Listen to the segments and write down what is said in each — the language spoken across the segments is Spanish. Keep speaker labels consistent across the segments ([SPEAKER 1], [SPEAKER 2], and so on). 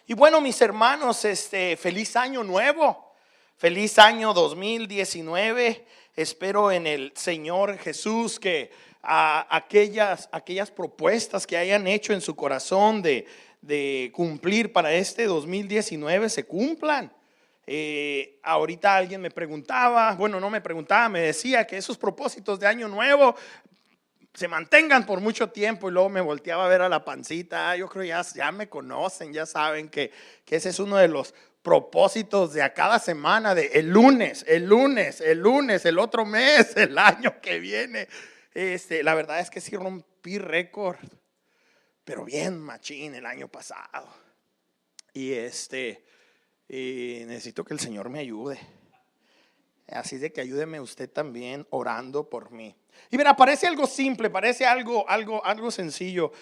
[SPEAKER 1] Y bueno, mis hermanos, feliz año nuevo, feliz año 2019. Espero en el Señor Jesús que aquellas propuestas que hayan hecho en su corazón de cumplir para este 2019 se cumplan. Ahorita alguien me preguntaba, bueno, no me preguntaba, me decía que esos propósitos de año nuevo se mantengan por mucho tiempo, y luego me volteaba a ver a la pancita. Yo creo ya me conocen, ya saben que ese es uno de los propósitos de a cada semana, de el lunes, el otro mes, el año que viene. La verdad es que sí rompí récord, pero bien machín el año pasado. Y necesito que el Señor me ayude. Así de que ayúdeme usted también orando por mí. Y mira, parece algo simple, parece algo sencillo,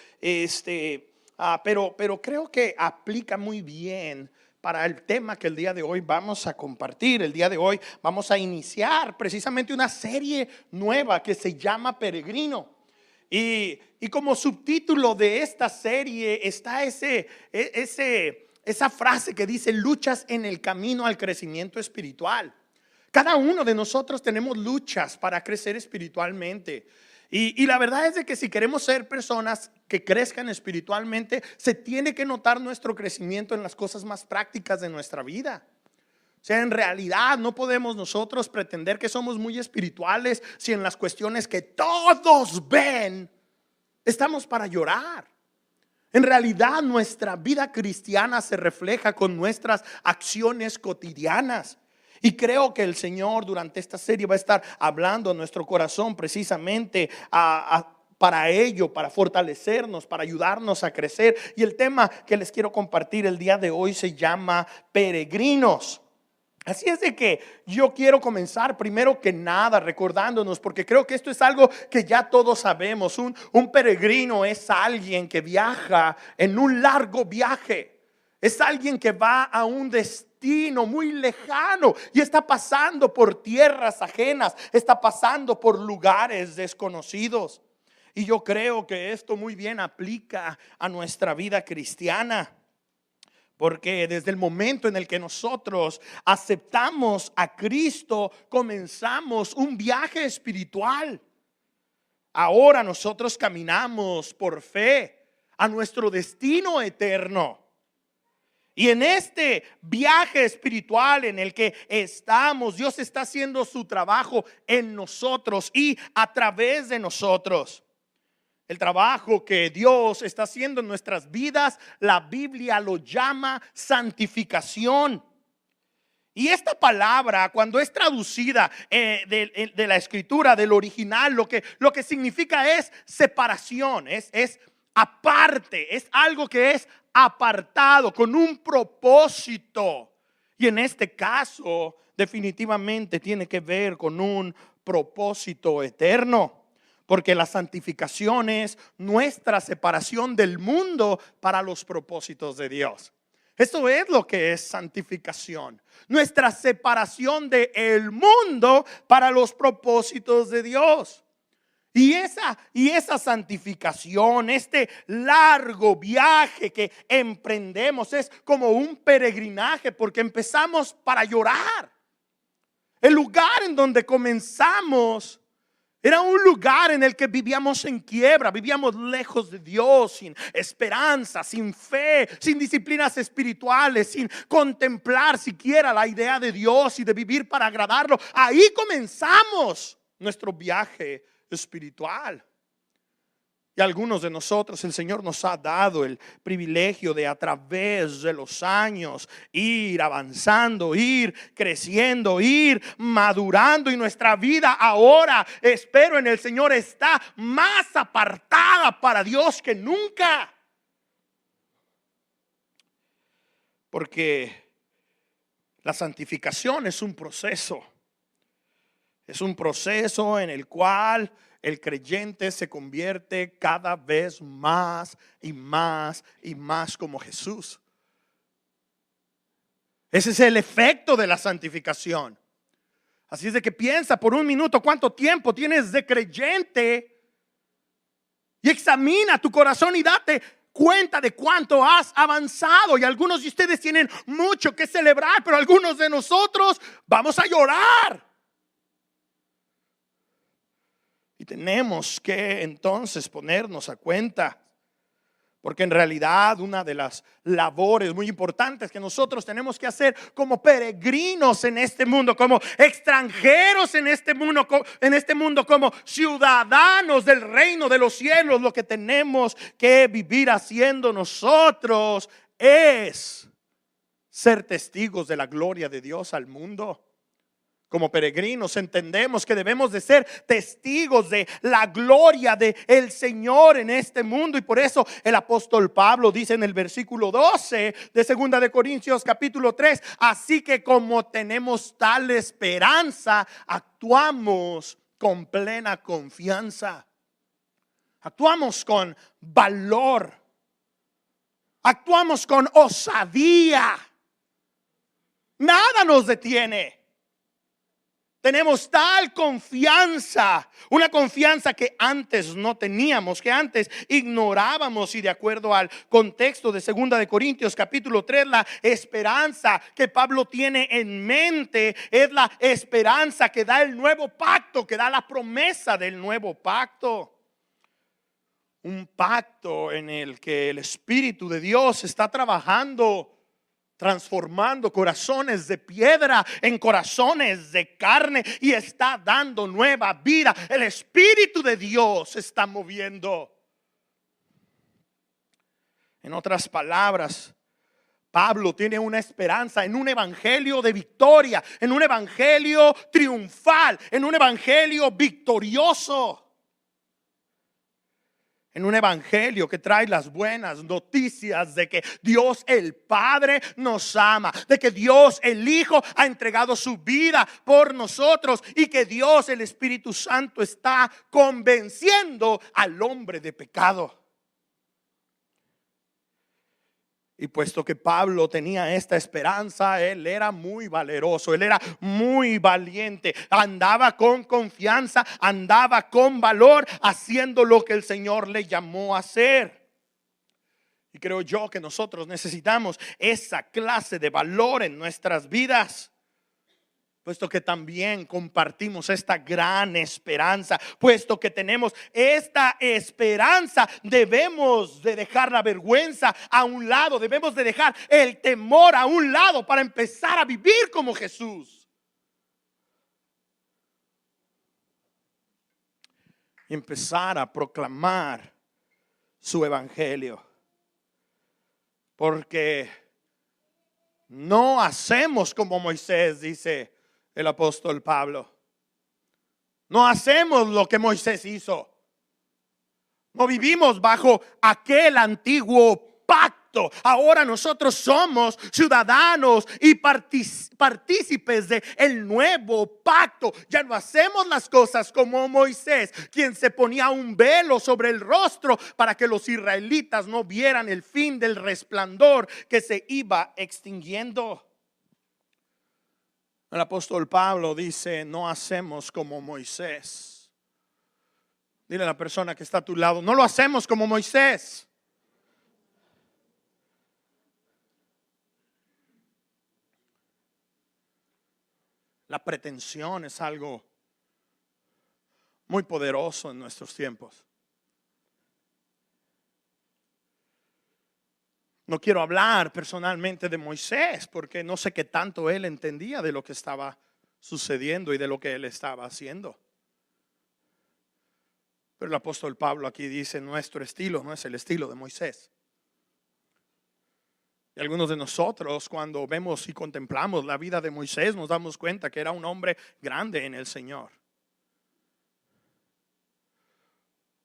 [SPEAKER 1] pero creo que aplica muy bien para el tema que el día de hoy vamos a compartir. El día de hoy vamos a iniciar precisamente una serie nueva que se llama Peregrino. Y como subtítulo de esta serie está esa frase que dice: luchas en el camino al crecimiento espiritual. Cada uno de nosotros tenemos luchas para crecer espiritualmente. Y la verdad es de que si queremos ser personas que crezcan espiritualmente, se tiene que notar nuestro crecimiento en las cosas más prácticas de nuestra vida. O sea, en realidad no podemos nosotros pretender que somos muy espirituales si en las cuestiones que todos ven estamos para llorar. En realidad nuestra vida cristiana se refleja con nuestras acciones cotidianas. Y creo que el Señor durante esta serie va a estar hablando a nuestro corazón precisamente para ello, para fortalecernos, para ayudarnos a crecer. Y el tema que les quiero compartir el día de hoy se llama peregrinos. Así es de que yo quiero comenzar primero que nada recordándonos, porque creo que esto es algo que ya todos sabemos. Un peregrino es alguien que viaja en un largo viaje. Es alguien que va a un destino muy lejano y está pasando por tierras ajenas, está pasando por lugares desconocidos. Y yo creo que esto muy bien aplica a nuestra vida cristiana. Porque desde el momento en el que nosotros aceptamos a Cristo, comenzamos un viaje espiritual. Ahora nosotros caminamos por fe a nuestro destino eterno. Y en este viaje espiritual en el que estamos, Dios está haciendo su trabajo en nosotros y a través de nosotros. El trabajo que Dios está haciendo en nuestras vidas, la Biblia lo llama santificación. Y esta palabra, cuando es traducida de la escritura, del original, lo que significa es separación, es aparte, es algo que es apartado, con un propósito. Y en este caso, definitivamente tiene que ver con un propósito eterno. Porque la santificación es nuestra separación del mundo para los propósitos de Dios. Eso es lo que es santificación. Nuestra separación del mundo para los propósitos de Dios. Y esa santificación, este largo viaje que emprendemos es como un peregrinaje, porque empezamos para llorar. El lugar en donde comenzamos era un lugar en el que vivíamos en quiebra, vivíamos lejos de Dios, sin esperanza, sin fe, sin disciplinas espirituales, sin contemplar siquiera la idea de Dios y de vivir para agradarlo. Ahí comenzamos nuestro viaje espiritual. Y algunos de nosotros, el Señor nos ha dado el privilegio de a través de los años ir avanzando, ir creciendo, ir madurando. Y nuestra vida ahora, espero en el Señor, está más apartada para Dios que nunca. Porque la santificación es un proceso. Es un proceso en el cual el creyente se convierte cada vez más y más y más como Jesús. Ese es el efecto de la santificación. Así es de que piensa por un minuto cuánto tiempo tienes de creyente y examina tu corazón y date cuenta de cuánto has avanzado. Y algunos de ustedes tienen mucho que celebrar, pero algunos de nosotros vamos a llorar. Y tenemos que entonces ponernos a cuenta, porque en realidad una de las labores muy importantes que nosotros tenemos que hacer como peregrinos en este mundo, como extranjeros en este mundo, como ciudadanos del reino de los cielos, lo que tenemos que vivir haciendo nosotros es ser testigos de la gloria de Dios al mundo. Como peregrinos entendemos que debemos de ser testigos de la gloria del Señor en este mundo. Y por eso el apóstol Pablo dice en el versículo 12 de 2 de Corintios capítulo 3: así que como tenemos tal esperanza, actuamos con plena confianza. Actuamos con valor. Actuamos con osadía. Nada nos detiene. Tenemos tal confianza, una confianza que antes no teníamos, que antes ignorábamos. Y de acuerdo al contexto de 2 de Corintios capítulo 3, la esperanza que Pablo tiene en mente es la esperanza que da el nuevo pacto, que da la promesa del nuevo pacto. Un pacto en el que el Espíritu de Dios está trabajando, transformando corazones de piedra en corazones de carne, y está dando nueva vida. El Espíritu de Dios se está moviendo. En otras palabras, Pablo tiene una esperanza en un evangelio de victoria, en un evangelio triunfal, en un evangelio victorioso. En un evangelio que trae las buenas noticias de que Dios el Padre nos ama, de que Dios el Hijo ha entregado su vida por nosotros, y que Dios el Espíritu Santo está convenciendo al hombre de pecado. Y puesto que Pablo tenía esta esperanza, él era muy valeroso, él era muy valiente, andaba con confianza, andaba con valor, haciendo lo que el Señor le llamó a hacer. Y creo yo que nosotros necesitamos esa clase de valor en nuestras vidas, puesto que también compartimos esta gran esperanza. Puesto que tenemos esta esperanza, debemos de dejar la vergüenza a un lado, debemos de dejar el temor a un lado para empezar a vivir como Jesús. Y empezar a proclamar su evangelio. Porque no hacemos como Moisés, dice el apóstol Pablo. No hacemos lo que Moisés hizo. No vivimos bajo aquel antiguo pacto. Ahora nosotros somos ciudadanos y partícipes del nuevo pacto. Ya no hacemos las cosas como Moisés, quien se ponía un velo sobre el rostro para que los israelitas no vieran el fin del resplandor que se iba extinguiendo. El apóstol Pablo dice: no hacemos como Moisés. Dile a la persona que está a tu lado: no lo hacemos como Moisés. La pretensión es algo muy poderoso en nuestros tiempos. No quiero hablar personalmente de Moisés, porque no sé qué tanto él entendía de lo que estaba sucediendo y de lo que él estaba haciendo. Pero el apóstol Pablo aquí dice: nuestro estilo no es el estilo de Moisés. Y algunos de nosotros, cuando vemos y contemplamos la vida de Moisés, nos damos cuenta que era un hombre grande en el Señor.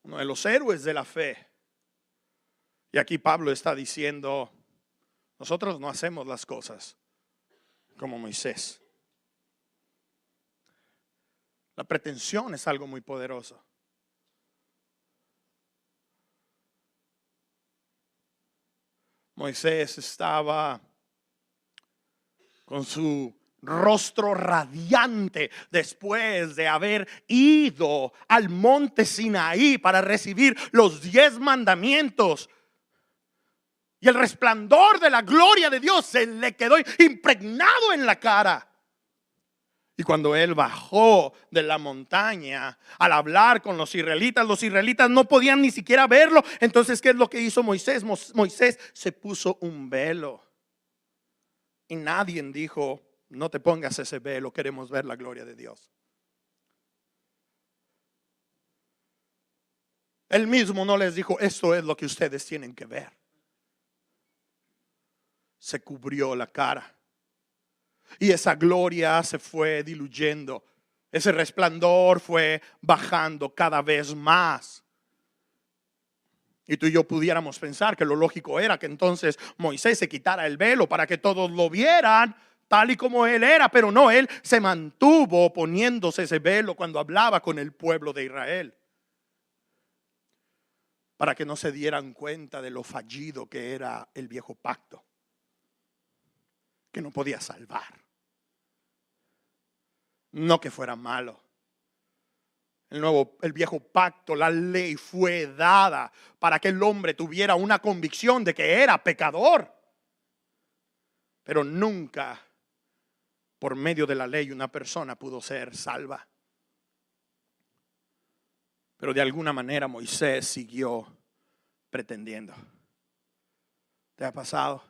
[SPEAKER 1] Uno de los héroes de la fe. Y aquí Pablo está diciendo: nosotros no hacemos las cosas como Moisés. La pretensión es algo muy poderoso. Moisés estaba con su rostro radiante después de haber ido al monte Sinaí para recibir los 10 mandamientos. Y el resplandor de la gloria de Dios se le quedó impregnado en la cara. Y cuando él bajó de la montaña al hablar con los israelitas no podían ni siquiera verlo. Entonces, ¿qué es lo que hizo Moisés? Moisés se puso un velo. Y nadie dijo: no te pongas ese velo, queremos ver la gloria de Dios. Él mismo no les dijo: esto es lo que ustedes tienen que ver. Se cubrió la cara. Y esa gloria se fue diluyendo. Ese resplandor fue bajando cada vez más. Y tú y yo pudiéramos pensar que lo lógico era que entonces Moisés se quitara el velo para que todos lo vieran tal y como él era. Pero no, él se mantuvo poniéndose ese velo cuando hablaba con el pueblo de Israel, para que no se dieran cuenta de lo fallido que era el viejo pacto, que no podía salvar. No que fuera malo. El viejo pacto, la ley fue dada para que el hombre tuviera una convicción de que era pecador. Pero nunca por medio de la ley una persona pudo ser salva. Pero de alguna manera Moisés siguió pretendiendo. ¿Te ha pasado?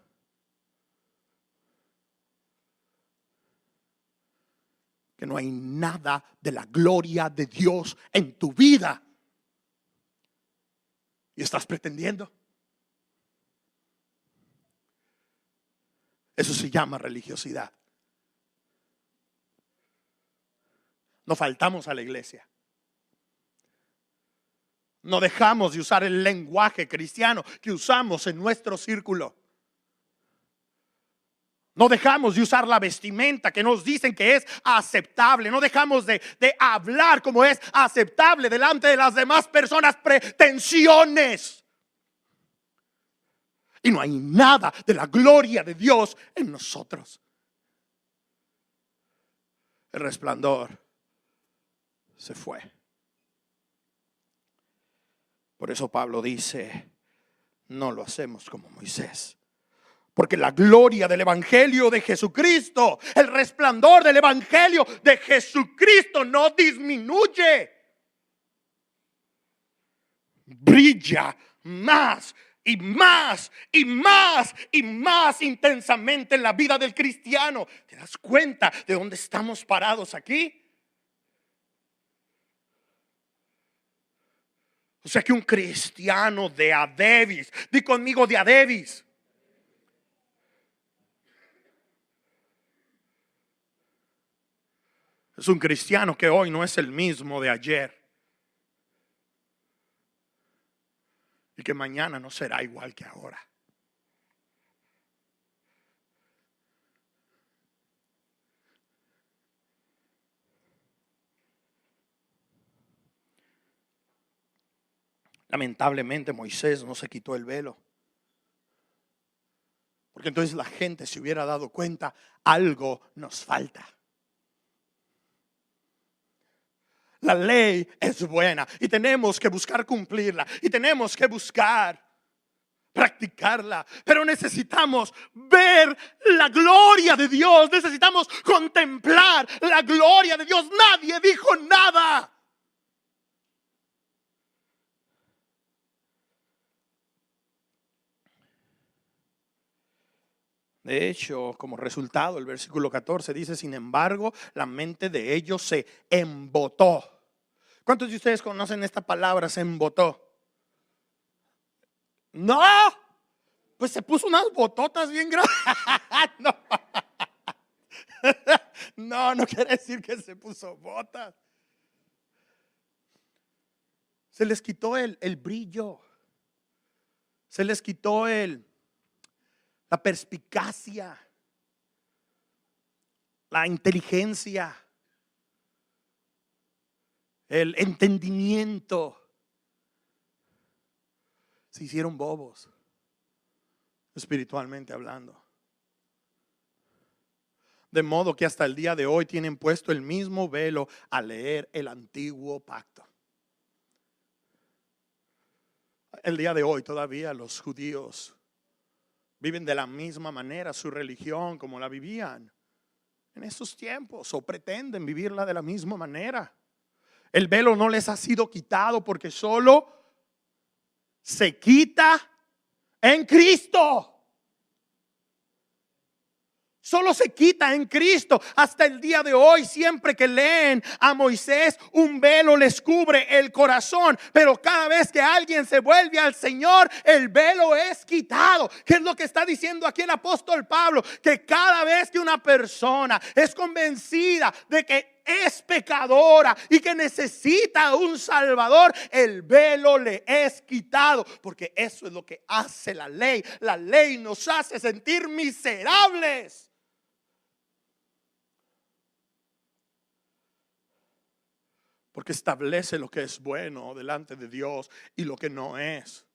[SPEAKER 1] Que no hay nada de la gloria de Dios en tu vida y estás pretendiendo. Eso se llama religiosidad. No faltamos a la iglesia. No dejamos de usar el lenguaje cristiano que usamos en nuestro círculo. No dejamos de usar la vestimenta que nos dicen que es aceptable. No dejamos de hablar como es aceptable delante de las demás personas. Pretensiones. Y no hay nada de la gloria de Dios en nosotros. El resplandor se fue. Por eso Pablo dice: no lo hacemos como Moisés. Porque la gloria del evangelio de Jesucristo, el resplandor del evangelio de Jesucristo no disminuye. Brilla más y más y más y más intensamente en la vida del cristiano. ¿Te das cuenta de dónde estamos parados aquí? O sea que un cristiano de a Davis, di conmigo de a Davis, es un cristiano que hoy no es el mismo de ayer. Y que mañana no será igual que ahora. Lamentablemente Moisés no se quitó el velo. Porque entonces la gente se hubiera dado cuenta: algo nos falta. La ley es buena y tenemos que buscar cumplirla y tenemos que buscar practicarla, pero necesitamos ver la gloria de Dios, necesitamos contemplar la gloria de Dios. Nadie dijo nada. De hecho, como resultado, el versículo 14 dice: sin embargo, la mente de ellos se embotó. ¿Cuántos de ustedes conocen esta palabra, se embotó? No, pues se puso unas bototas bien grandes. No quiere decir que se puso botas. Se les quitó el brillo. Se les quitó la perspicacia, la inteligencia, el entendimiento. Se hicieron bobos, espiritualmente hablando. De modo que hasta el día de hoy tienen puesto el mismo velo al leer el antiguo pacto. El día de hoy todavía los judíos Viven de la misma manera su religión como la vivían en esos tiempos, o pretenden vivirla de la misma manera. El velo no les ha sido quitado porque solo se quita en Cristo. Solo se quita en Cristo. Hasta el día de hoy, siempre que leen a Moisés, un velo les cubre el corazón. Pero cada vez que alguien se vuelve al Señor, el velo es quitado. ¿Qué es lo que está diciendo aquí el apóstol Pablo? Que cada vez que una persona es convencida de que es pecadora y que necesita un Salvador, el velo le es quitado, porque eso es lo que hace la ley. La ley nos hace sentir miserables. Porque establece lo que es bueno delante de Dios y lo que no es.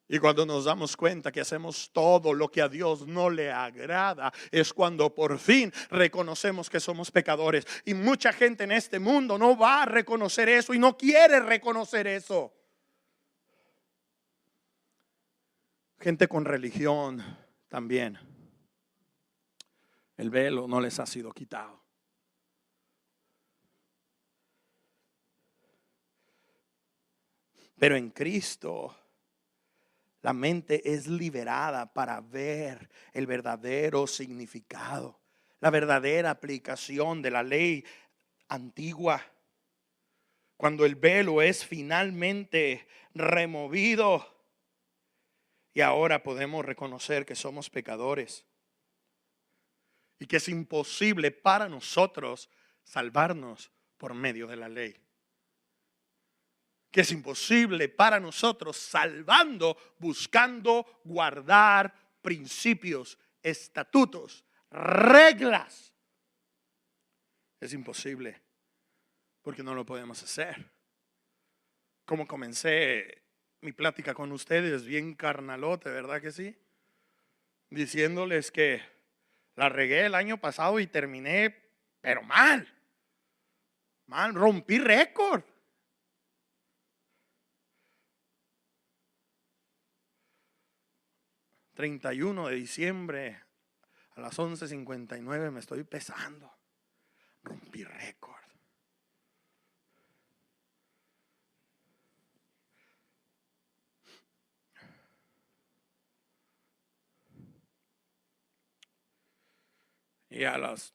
[SPEAKER 1] Y cuando nos damos cuenta que hacemos todo lo que a Dios no le agrada, es cuando por fin reconocemos que somos pecadores. Y mucha gente en este mundo no va a reconocer eso y no quiere reconocer eso. Gente con religión también. El velo no les ha sido quitado. Pero en Cristo la mente es liberada para ver el verdadero significado, la verdadera aplicación de la ley antigua. Cuando el velo es finalmente removido y ahora podemos reconocer que somos pecadores y que es imposible para nosotros salvarnos por medio de la ley. Que es imposible para nosotros salvando, buscando guardar principios, estatutos, reglas. Es imposible porque no lo podemos hacer. Como comencé mi plática con ustedes, bien carnalote, ¿verdad que sí? Diciéndoles que la regué el año pasado y terminé, pero mal, rompí récord. 31 de diciembre a las 11:59 me estoy pesando. Rompí récord. Y a las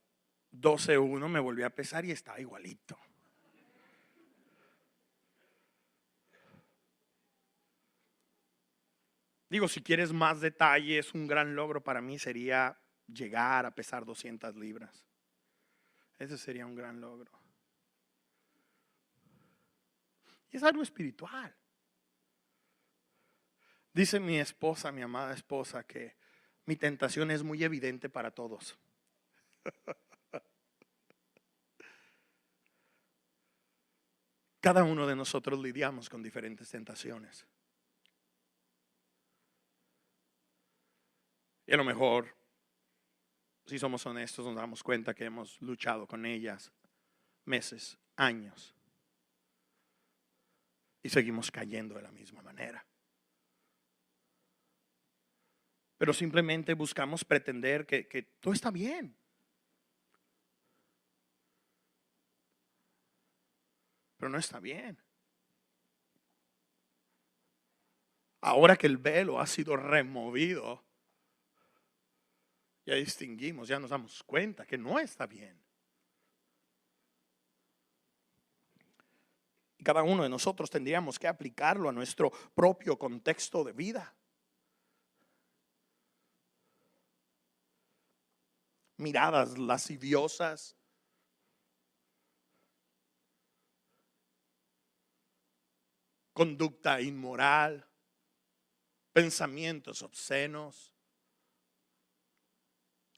[SPEAKER 1] 12:01 me volví a pesar y estaba igualito. Digo, si quieres más detalles, un gran logro para mí sería llegar a pesar 200 libras. Ese sería un gran logro. Y es algo espiritual. Dice mi esposa, mi amada esposa, que mi tentación es muy evidente para todos. Cada uno de nosotros lidiamos con diferentes tentaciones. Y a lo mejor, si somos honestos, nos damos cuenta que hemos luchado con ellas meses, años. Y seguimos cayendo de la misma manera. Pero simplemente buscamos pretender que todo está bien. Pero no está bien. Ahora que el velo ha sido removido, ya distinguimos, ya nos damos cuenta que no está bien. Y cada uno de nosotros tendríamos que aplicarlo a nuestro propio contexto de vida. Miradas lasciviosas, conducta inmoral, pensamientos obscenos,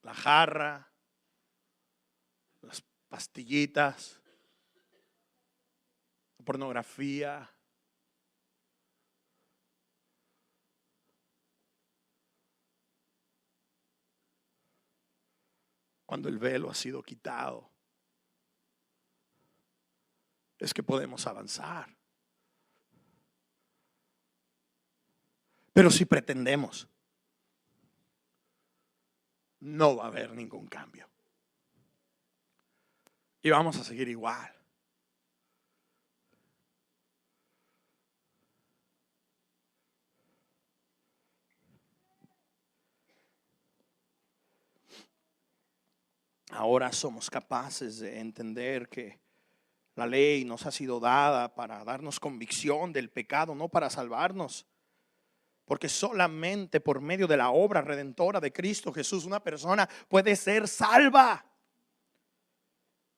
[SPEAKER 1] la jarra, las pastillitas, la pornografía. Cuando el velo ha sido quitado, es que podemos avanzar. Pero si pretendemos, no va a haber ningún cambio. Y vamos a seguir igual. Ahora somos capaces de entender que la ley nos ha sido dada para darnos convicción del pecado, no para salvarnos. Porque solamente por medio de la obra redentora de Cristo Jesús una persona puede ser salva.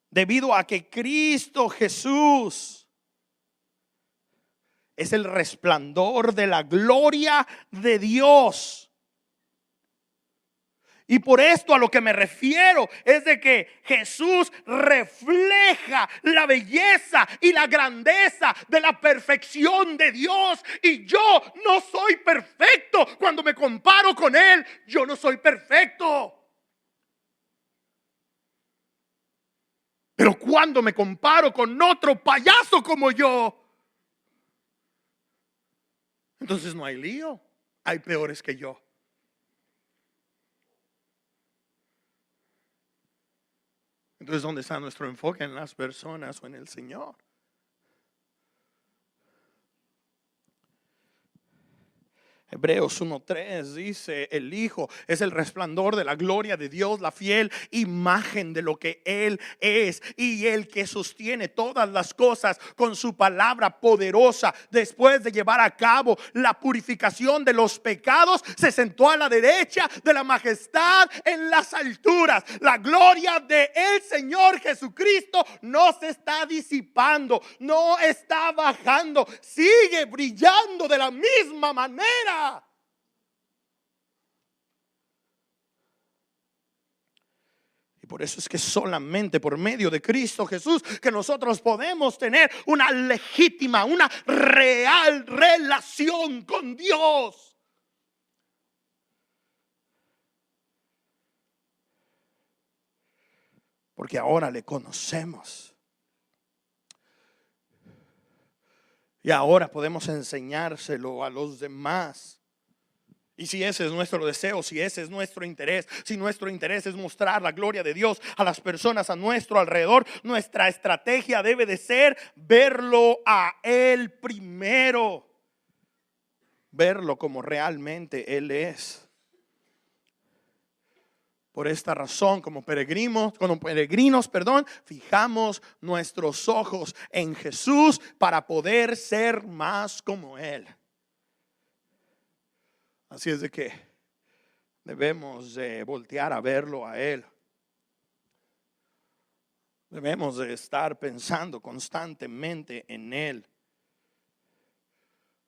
[SPEAKER 1] Debido a que Cristo Jesús es el resplandor de la gloria de Dios. Y por esto a lo que me refiero es de que Jesús refleja la belleza y la grandeza de la perfección de Dios. Y yo no soy perfecto. Cuando me comparo con Él, yo no soy perfecto. Pero cuando me comparo con otro payaso como yo, entonces no hay lío. Hay peores que yo. Entonces, ¿dónde está nuestro enfoque? ¿En las personas o en el Señor? Hebreos 1:3 dice: el Hijo es el resplandor de la gloria de Dios, la fiel imagen de lo que Él es, y el que sostiene todas las cosas con su palabra poderosa. Después de llevar a cabo la purificación de los pecados, se sentó a la derecha de la majestad en las alturas. La gloria de el Señor Jesucristo no se está disipando, no está bajando, sigue brillando de la misma manera. Y por eso es que solamente por medio de Cristo Jesús que nosotros podemos tener una legítima, una real relación con Dios. Porque ahora le conocemos. Y ahora podemos enseñárselo a los demás. Y si ese es nuestro deseo, si ese es nuestro interés, si nuestro interés es mostrar la gloria de Dios a las personas a nuestro alrededor, nuestra estrategia debe de ser verlo a Él primero. Verlo como realmente Él es. Por esta razón, como peregrinos, fijamos nuestros ojos en Jesús para poder ser más como Él. Así es de que debemos de voltear a verlo a Él. Debemos de estar pensando constantemente en Él.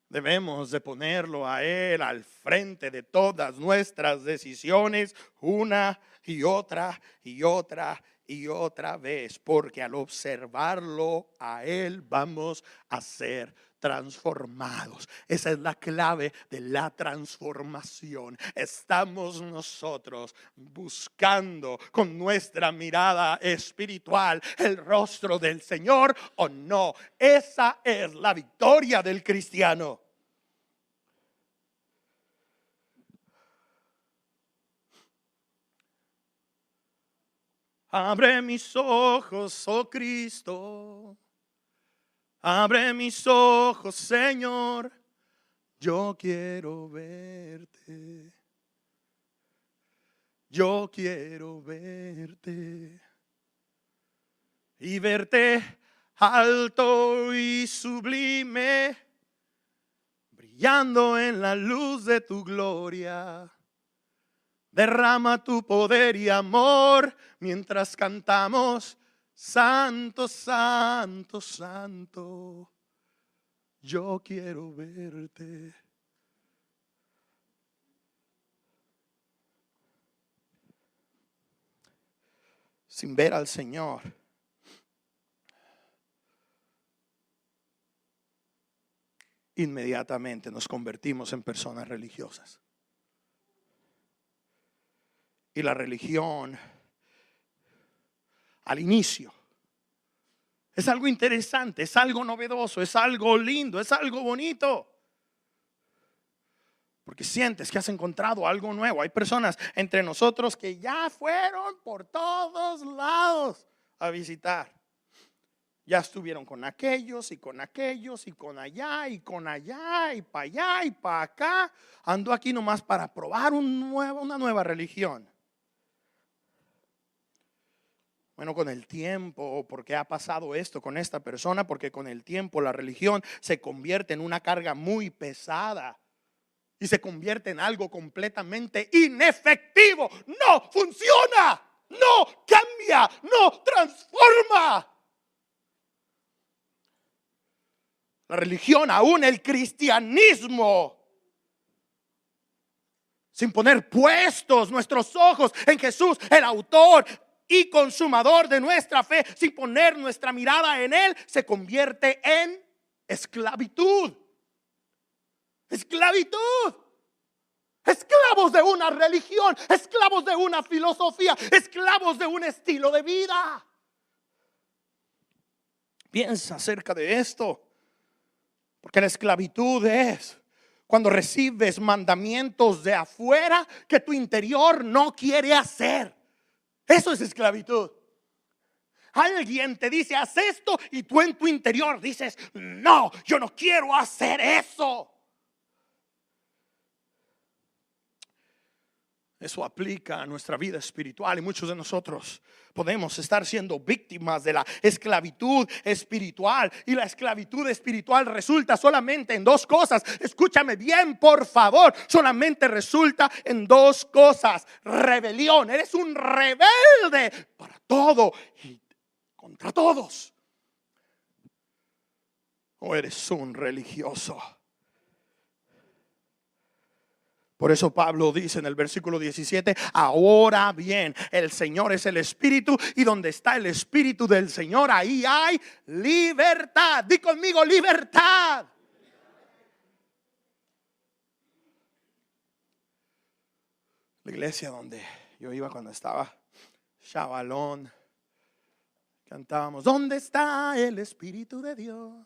[SPEAKER 1] Debemos de ponerlo a Él al frente de todas nuestras decisiones una y otra y otra y otra vez. Porque al observarlo a Él vamos a ser transformados. Esa es la clave de la transformación. Estamos nosotros buscando con nuestra mirada espiritual el rostro del Señor o no. Esa es la victoria del cristiano. Abre mis ojos, oh Cristo. Abre mis ojos, Señor, yo quiero verte. Yo quiero verte y verte alto y sublime, brillando en la luz de tu gloria. Derrama tu poder y amor mientras cantamos: Santo, santo, santo, yo quiero verte. Sin ver al Señor, inmediatamente nos convertimos en personas religiosas. Y la religión, al inicio, es algo interesante, es algo novedoso, es algo lindo, es algo bonito. porque sientes que has encontrado algo nuevo. Hay personas entre nosotros que ya fueron por todos lados a visitar. Ya estuvieron con aquellos y con aquellos y con allá y con allá y para allá y para acá. Ando aquí nomás para probar una nueva religión. Bueno, con el tiempo, ¿por qué ha pasado esto con esta persona? Porque con el tiempo la religión se convierte en una carga muy pesada y se convierte en algo completamente inefectivo. No funciona, no cambia, no transforma. La religión, aún el cristianismo, sin poner puestos nuestros ojos en Jesús, el autor y consumador de nuestra fe, sin poner nuestra mirada en Él, se convierte en esclavitud. Esclavitud. Esclavos de una religión, esclavos de una filosofía, esclavos de un estilo de vida. Piensa acerca de esto, porque la esclavitud es cuando recibes mandamientos de afuera que tu interior no quiere hacer. Eso es esclavitud. Alguien te dice haz esto y tú en tu interior dices no, yo no quiero hacer eso. Eso aplica a nuestra vida espiritual y muchos de nosotros podemos estar siendo víctimas de la esclavitud espiritual. Y la esclavitud espiritual resulta solamente en dos cosas. Escúchame bien, por favor. Solamente resulta en dos cosas. Rebelión. Eres un rebelde para todo y contra todos. O eres un religioso. Por eso Pablo dice en el versículo 17, ahora bien, el Señor es el Espíritu y donde está el Espíritu del Señor, ahí hay libertad. Di conmigo, libertad. La iglesia donde yo iba cuando estaba chavalón, cantábamos, ¿dónde está el Espíritu de Dios?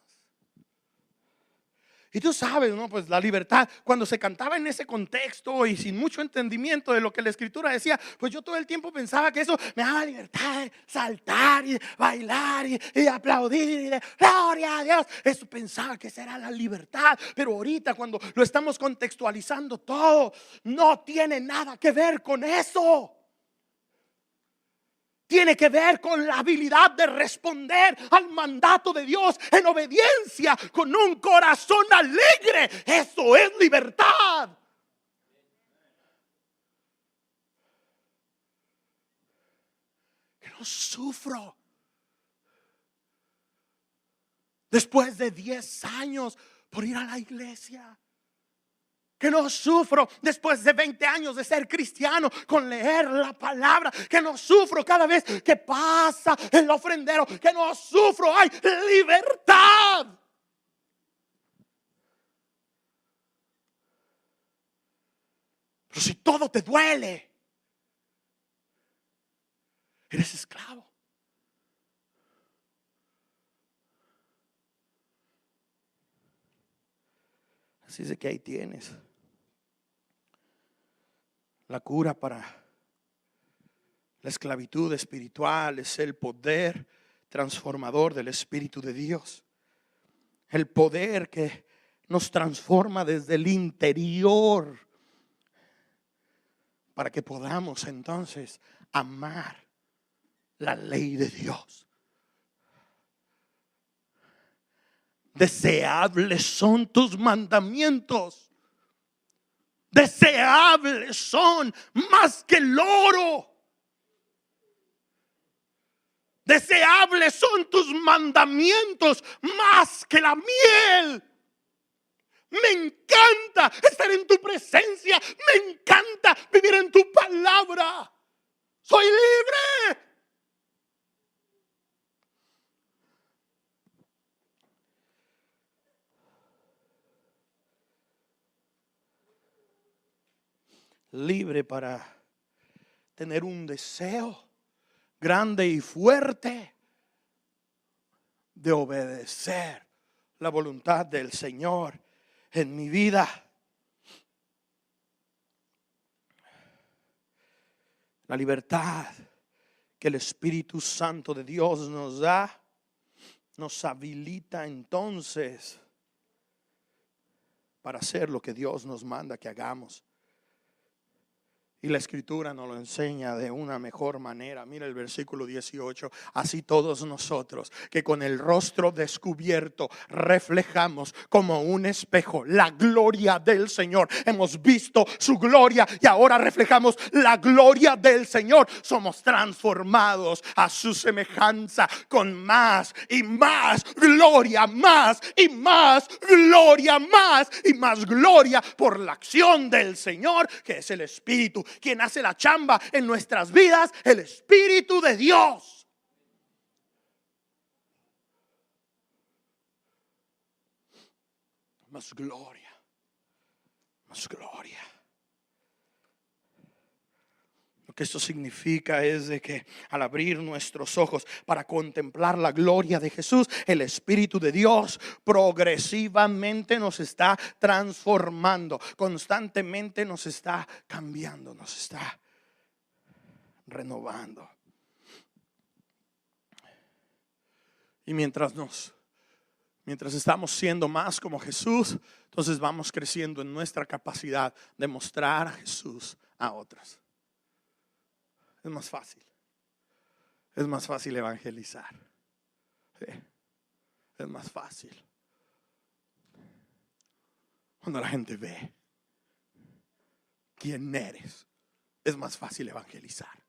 [SPEAKER 1] Y tú sabes, ¿no? Pues la libertad, cuando se cantaba en ese contexto y sin mucho entendimiento de lo que la Escritura decía, pues yo todo el tiempo pensaba que eso me daba libertad de saltar y bailar y aplaudir y de gloria a Dios. Eso pensaba que esa era la libertad. Pero ahorita cuando lo estamos contextualizando todo, no tiene nada que ver con eso. Tiene que ver con la habilidad de responder al mandato de Dios en obediencia con un corazón alegre. Eso es libertad. Que no sufro. Después de 10 años por ir a la iglesia. Que no sufro después de 20 años de ser cristiano con leer la palabra. Que no sufro cada vez que pasa el ofrendero. Que no sufro, hay libertad. Pero si todo te duele, eres esclavo. Así es de que ahí tienes la cura para la esclavitud espiritual. Es el poder transformador del Espíritu de Dios. El poder que nos transforma desde el interior para que podamos entonces amar la ley de Dios. Deseables son tus mandamientos. Deseables son más que el oro. Deseables son tus mandamientos más que la miel. Me encanta estar en tu presencia. Me encanta vivir en tu palabra. Soy libre. Libre para tener un deseo grande y fuerte de obedecer la voluntad del Señor en mi vida. La libertad que el Espíritu Santo de Dios nos da, nos habilita entonces para hacer lo que Dios nos manda que hagamos. Y la Escritura nos lo enseña de una mejor manera. Mira el versículo 18. Así todos nosotros, que con el rostro descubierto reflejamos como un espejo la gloria del Señor. Hemos visto su gloria y ahora reflejamos la gloria del Señor. Somos transformados a su semejanza con más y más gloria, más y más gloria, más y más gloria por la acción del Señor, que es el Espíritu. Quien hace la chamba en nuestras vidas, el Espíritu de Dios. Más gloria, más gloria. Lo que esto significa es de que al abrir nuestros ojos para contemplar la gloria de Jesús, el Espíritu de Dios progresivamente nos está transformando, constantemente nos está cambiando, nos está renovando. Y mientras estamos siendo más como Jesús, entonces vamos creciendo en nuestra capacidad de mostrar a Jesús a otros. Es más fácil. Es más fácil evangelizar. Sí, es más fácil. Cuando la gente ve quién eres, es más fácil evangelizar.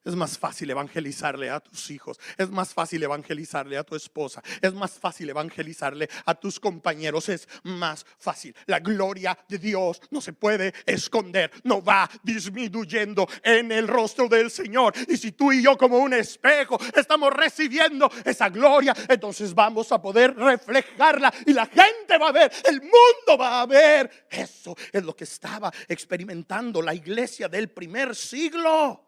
[SPEAKER 1] Es más fácil evangelizarle a tus hijos. Es más fácil evangelizarle a tu esposa. Es más fácil evangelizarle a tus compañeros. Es más fácil. La gloria de Dios no se puede esconder. No va disminuyendo en el rostro del Señor. Y si tú y yo como un espejo estamos recibiendo esa gloria, entonces vamos a poder reflejarla. Y la gente va a ver, el mundo va a ver. Eso es lo que estaba experimentando la iglesia del primer siglo.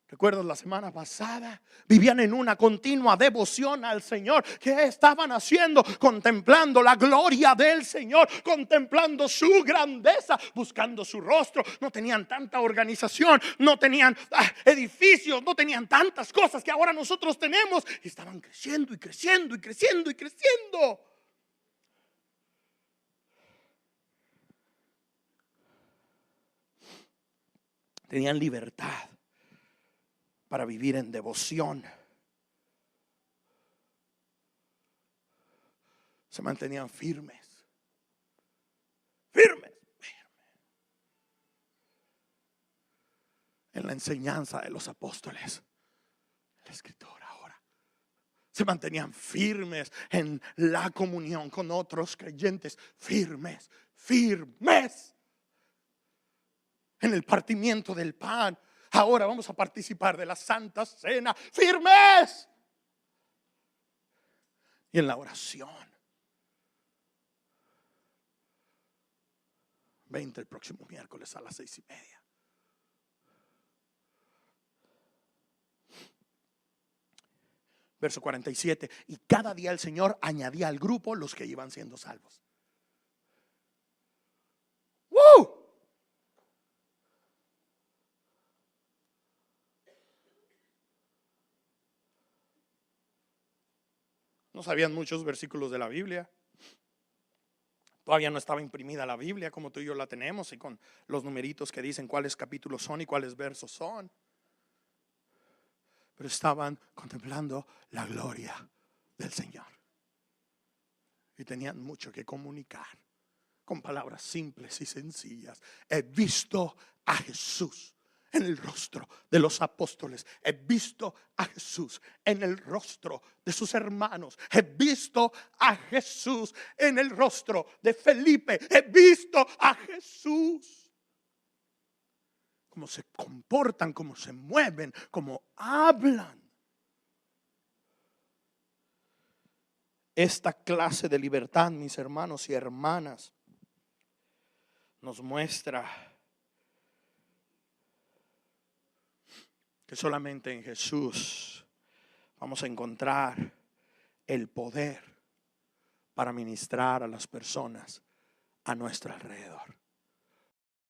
[SPEAKER 1] ¿Recuerdas la semana pasada? Vivían en una continua devoción al Señor. ¿Qué estaban haciendo? Contemplando la gloria del Señor, contemplando su grandeza, buscando su rostro. No tenían tanta organización, no tenían edificios, no tenían tantas cosas que ahora nosotros tenemos. Y estaban creciendo y creciendo y creciendo y creciendo. Tenían libertad para vivir en devoción. Se mantenían firmes. Firmes. En la enseñanza de los apóstoles. La Escritura ahora. Se mantenían firmes en la comunión con otros creyentes. Firmes. Firmes. En el partimiento del pan. Ahora vamos a participar de la Santa Cena. Firmes. Y en la oración. 20 el próximo miércoles a las 6:30. Verso 47. Y cada día el Señor añadía al grupo los que iban siendo salvos. ¡Woo! No sabían muchos versículos de la Biblia. Todavía no estaba imprimida la Biblia como tú y yo la tenemos, y con los numeritos que dicen cuáles capítulos son y cuáles versos son. Pero estaban contemplando la gloria del Señor. Y tenían mucho que comunicar con palabras simples y sencillas. He visto a Jesús en el rostro de los apóstoles. He visto a Jesús en el rostro de sus hermanos. He visto a Jesús en el rostro de Felipe. He visto a Jesús. Cómo se comportan, cómo se mueven, cómo hablan. Esta clase de libertad, mis hermanos y hermanas, nos muestra que solamente en Jesús vamos a encontrar el poder para ministrar a las personas a nuestro alrededor.